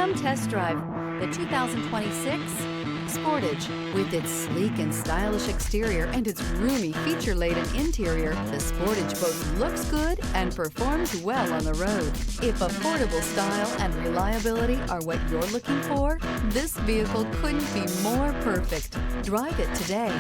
Come test drive the 2026 Sportage. With its sleek and stylish exterior and its roomy, feature-laden interior, the Sportage both looks good and performs well on the road. If affordable style and reliability are what you're looking for, this vehicle couldn't be more perfect. Drive it today.